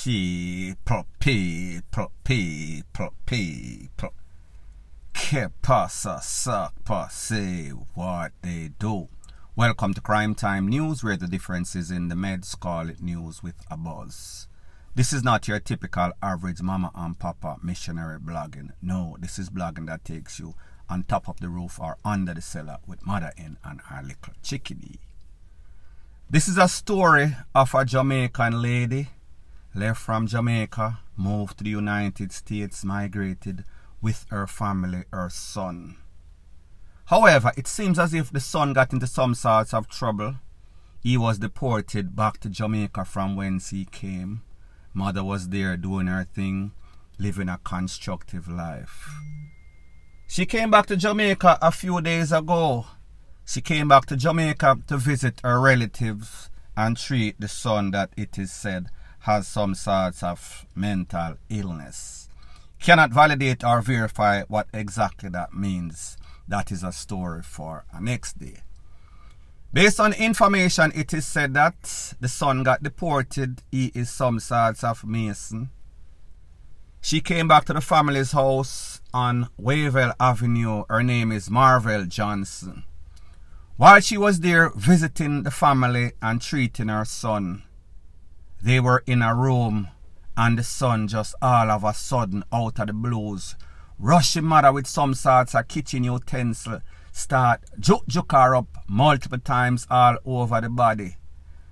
People. Que pasa, suck, say what they do. Welcome to Crime Time News, where the difference is in the meds call it news with a buzz. This is not your typical average mama and papa missionary blogging. No, this is blogging that takes you on top of the roof or under the cellar with mother in and our little chickadee. This is a story of a Jamaican lady, left from Jamaica, moved to the United States, migrated with her family, her son. However, it seems as if the son got into some sorts of trouble. He was deported back to Jamaica from whence he came. Mother was there doing her thing, living a constructive life. She came back to Jamaica a few days ago. She came back to Jamaica to visit her relatives and treat the son that it is said has some sorts of mental illness. Cannot validate or verify what exactly that means. That is a story for a next day. Based on information, it is said that the son got deported. He is some sorts of Mason. She came back to the family's house on Wavell Avenue. Her name is Marvel Johnson. While she was there visiting the family and treating her son, they were in a room and the son just all of a sudden out of the blues rushing mother with some sorts of kitchen utensil, start juke her up multiple times all over the body.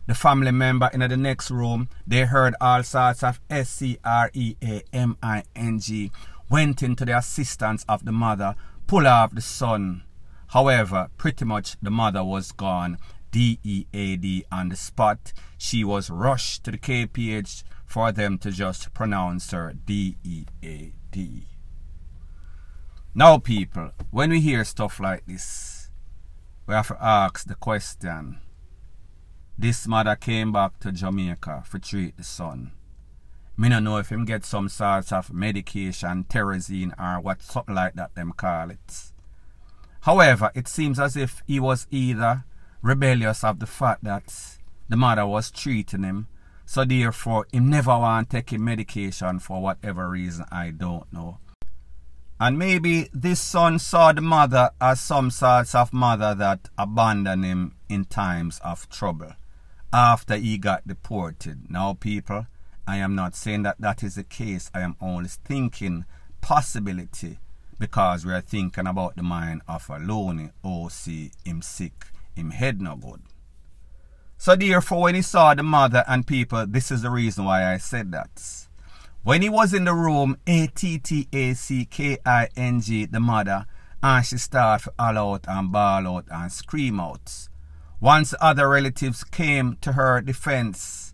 The family member in the next room, they heard all sorts of screaming, went into the assistance of the mother, pull off the son. However, pretty much the mother was gone, DEAD on the spot. She was rushed to the KPH for them to just pronounce her DEAD. Now people, when we hear stuff like this, we have to ask the question. This mother came back to Jamaica to treat the son. Me don't know if him get some sorts of medication, terrazine or what, something like that them call it. However, it seems as if he was either rebellious of the fact that the mother was treating him, so therefore he never want to take him medication for whatever reason, I don't know. And maybe this son saw the mother as some sorts of mother that abandoned him in times of trouble after he got deported. Now people, I am not saying that that is the case. I am only thinking possibility, because we are thinking about the mind of a lonely OC, him sick, him head no good. So therefore, when he saw the mother and people, this is the reason why I said that. When he was in the room, ATTACKING, the mother, and she started to holler out and bawl out and scream out. Once other relatives came to her defense,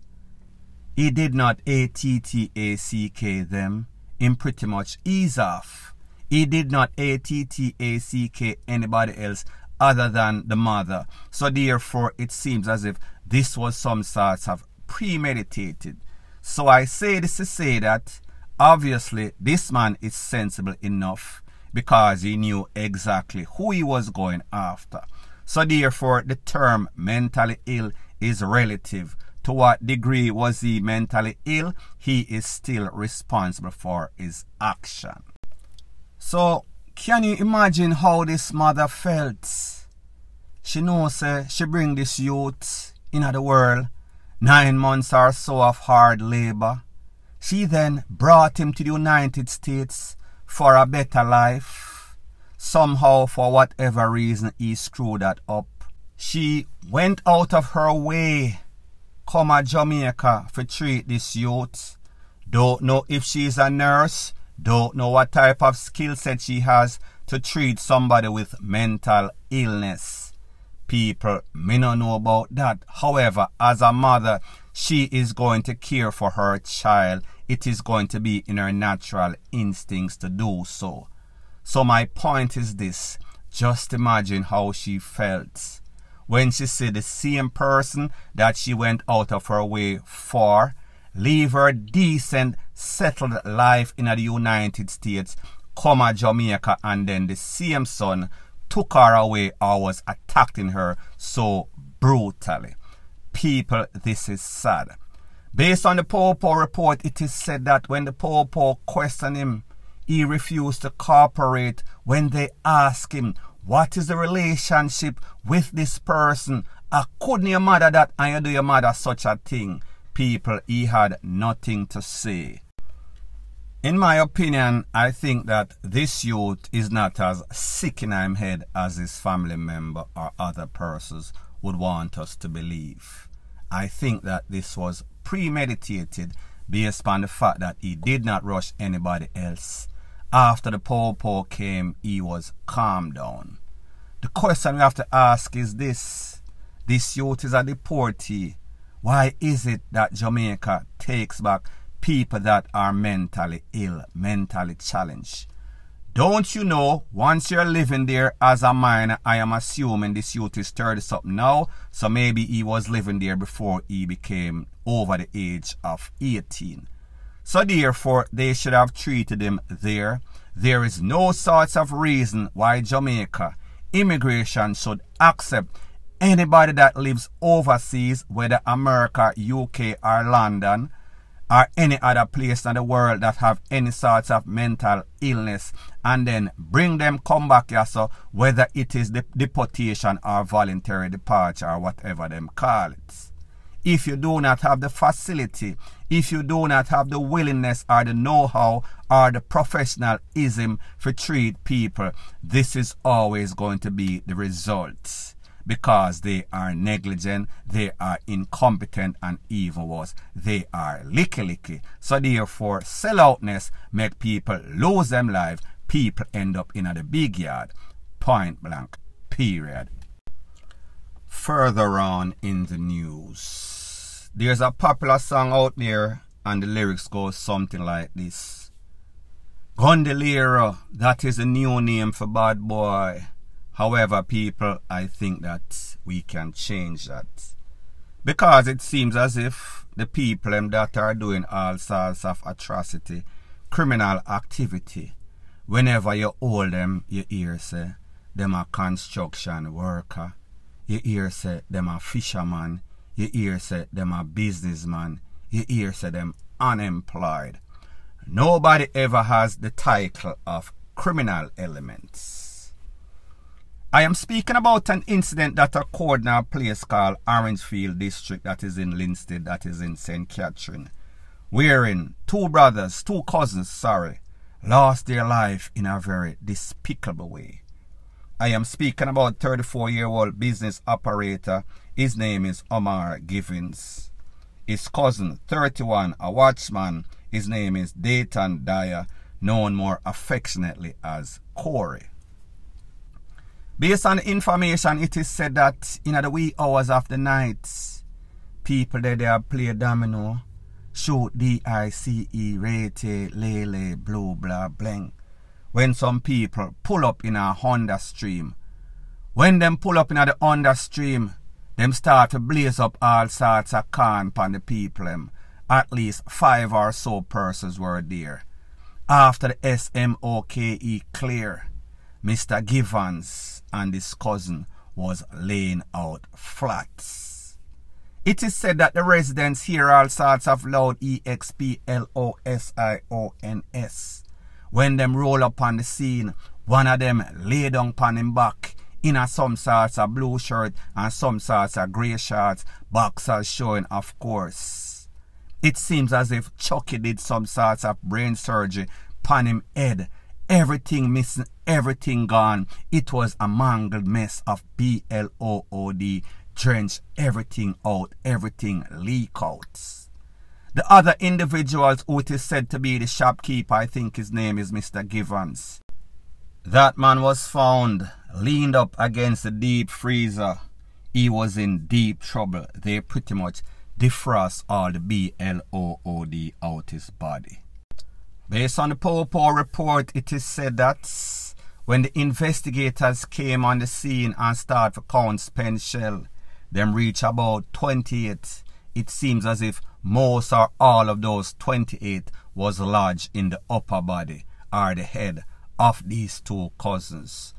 he did not ATTACK them, him pretty much ease off. He did not ATTACK anybody else other than the mother. So therefore, it seems as if this was some sorts of premeditated. So I say this to say that obviously this man is sensible enough because he knew exactly who he was going after. So therefore, the term mentally ill is relative. To what degree was he mentally ill? He is still responsible for his action. So, can you imagine how this mother felt? She knows she bring this youth into the world, 9 months or so of hard labor. She then brought him to the United States for a better life. Somehow, for whatever reason, he screwed that up. She went out of her way, come to Jamaica to treat this youth. Don't know if she's a nurse. Don't know what type of skill set she has to treat somebody with mental illness. People, me don't know about that. However, as a mother, she is going to care for her child. It is going to be in her natural instincts to do so. So my point is this. Just imagine how she felt when she said the same person that she went out of her way for leave her decent, settled life in the United States, come to Jamaica, and then the same son took her away or was attacking her so brutally. People, this is sad. Based on the Popo report, it is said that when the Popo questioned him, he refused to cooperate when they asked him, what is the relationship with this person? Couldn't your mother that and you do your mother such a thing? People, he had nothing to say. In my opinion, I think that this youth is not as sick in his head as his family member or other persons would want us to believe. I think that this was premeditated based on the fact that he did not rush anybody else. After the Popo came, he was calmed down. The question we have to ask is this. This youth is a deportee. Why is it that Jamaica takes back people that are mentally ill, mentally challenged? Don't you know, once you're living there as a minor, I am assuming this youth is 30-something now, so maybe he was living there before he became over the age of 18. So therefore, they should have treated him there. There is no sorts of reason why Jamaica immigration should accept anybody that lives overseas, whether America, UK or London, or any other place in the world that have any sorts of mental illness, and then bring them come back here, so whether it is the deportation or voluntary departure or whatever them call it. If you do not have the facility, if you do not have the willingness or the know-how or the professionalism to treat people, this is always going to be the result. Because they are negligent, they are incompetent, and even worse, they are licky. So therefore, selloutness make people lose them life. People end up in the big yard. Point blank. Period. Further on in the news, there's a popular song out there, and the lyrics go something like this. Gondoliero, that is a new name for bad boy. However, people, I think that we can change that. Because it seems as if the people that are doing all sorts of atrocity, criminal activity, whenever you hold them, you hear say, them a construction worker. You hear say, them a fisherman. You hear say, them a businessman. You hear say, them unemployed. Nobody ever has the title of criminal elements. I am speaking about an incident that occurred in a place called Orangefield District, that is in Linstead, that is in St. Catherine, wherein two cousins, lost their life in a very despicable way. I am speaking about 34-year-old business operator. His name is Omar Givens. His cousin, 31, a watchman. His name is Dayton Dyer, known more affectionately as Corey. Based on the information, it is said that in the wee hours of the night, people that they have played domino, shoot DICE, rate, lele, blue, blah, bling. When some people pull up in a Honda Stream. When them pull up in the Honda Stream, them start to blaze up all sorts of can upon the people. At least 5 or so persons were there. After the SMOKE clear, Mr. Givens and his cousin was laying out flats. It is said that the residents hear all sorts of loud EXPLOSIONS. When them roll up on the scene, one of them lay down upon him back in a some sorts of blue shirt and some sorts of grey shorts, boxers showing, of course. It seems as if Chucky did some sorts of brain surgery upon him head. Everything missing, everything gone. It was a mangled mess of BLOOD, drenched everything out, everything leak out. The other individuals who it is said to be the shopkeeper, I think his name is Mr. Givens. That man was found leaned up against the deep freezer. He was in deep trouble. They pretty much defrost all the BLOOD out his body. Based on the Popo report, it is said that when the investigators came on the scene and started to count spent shell, them reach about 28. It seems as if most or all of those 28 was lodged in the upper body or the head of these two cousins.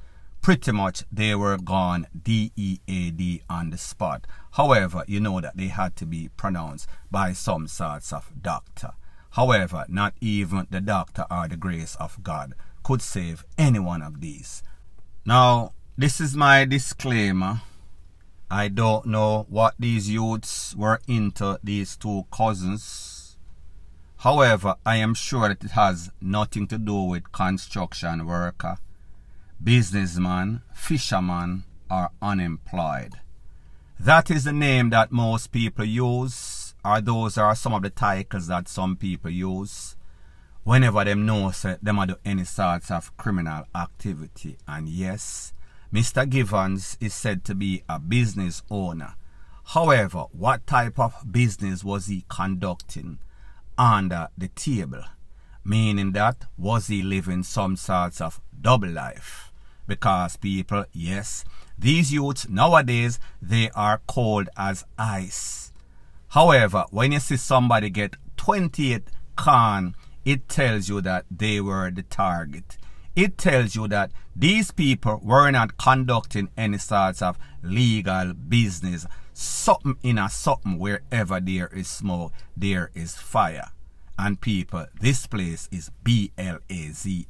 pretty much they were gone DEAD on the spot. However, you know that they had to be pronounced by some sorts of doctor. However, not even the doctor or the grace of God could save any one of these. Now, this is my disclaimer. I don't know what these youths were into, these two cousins. However, I am sure that it has nothing to do with construction worker, businessman, fisherman, or unemployed. That is the name that most people use, or those are some of the titles that some people use whenever them know say them do any sorts of criminal activity. And yes, Mr. Givens is said to be a business owner. However, what type of business was he conducting under the table? Meaning that, was he living some sorts of double life? Because people, yes, these youths nowadays, they are cold as ice. However, when you see somebody get 28 con, it tells you that they were the target. It tells you that these people were not conducting any sorts of legal business. Something in a something, wherever there is smoke, there is fire. And people, this place is BLAZING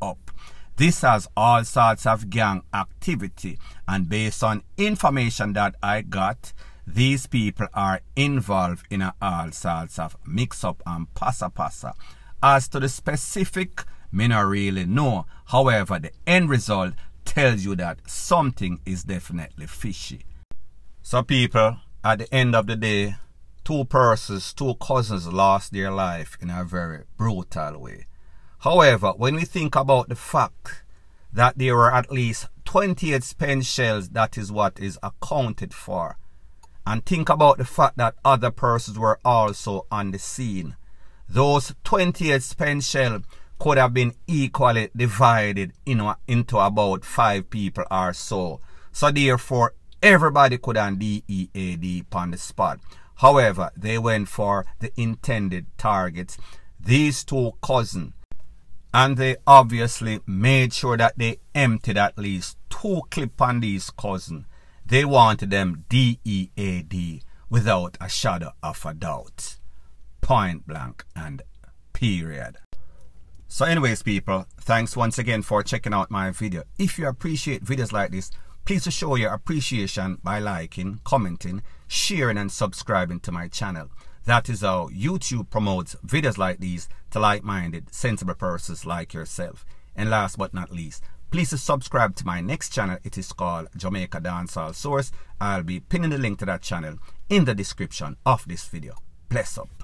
up. This has all sorts of gang activity, and based on information that I got, these people are involved in all sorts of mix-up and passa. As to the specific, me not really know. However, the end result tells you that something is definitely fishy. So people, at the end of the day, two cousins lost their life in a very brutal way. However, when we think about the fact that there were at least 28 spent shells, that is what is accounted for. And think about the fact that other persons were also on the scene. Those 28 spent shells could have been equally divided into about 5 people or so. So therefore, everybody could have DEAD on the spot. However, they went for the intended targets, these two cousins. And they obviously made sure that they emptied at least 2 clips on these cousins. They wanted them DEAD without a shadow of a doubt. Point blank and period. So anyways people, thanks once again for checking out my video. If you appreciate videos like this, please show your appreciation by liking, commenting, sharing and subscribing to my channel. That is how YouTube promotes videos like these to like-minded, sensible persons like yourself. And last but not least, please subscribe to my next channel. It is called Jamaica Dancehall Source. I'll be pinning the link to that channel in the description of this video. Bless up.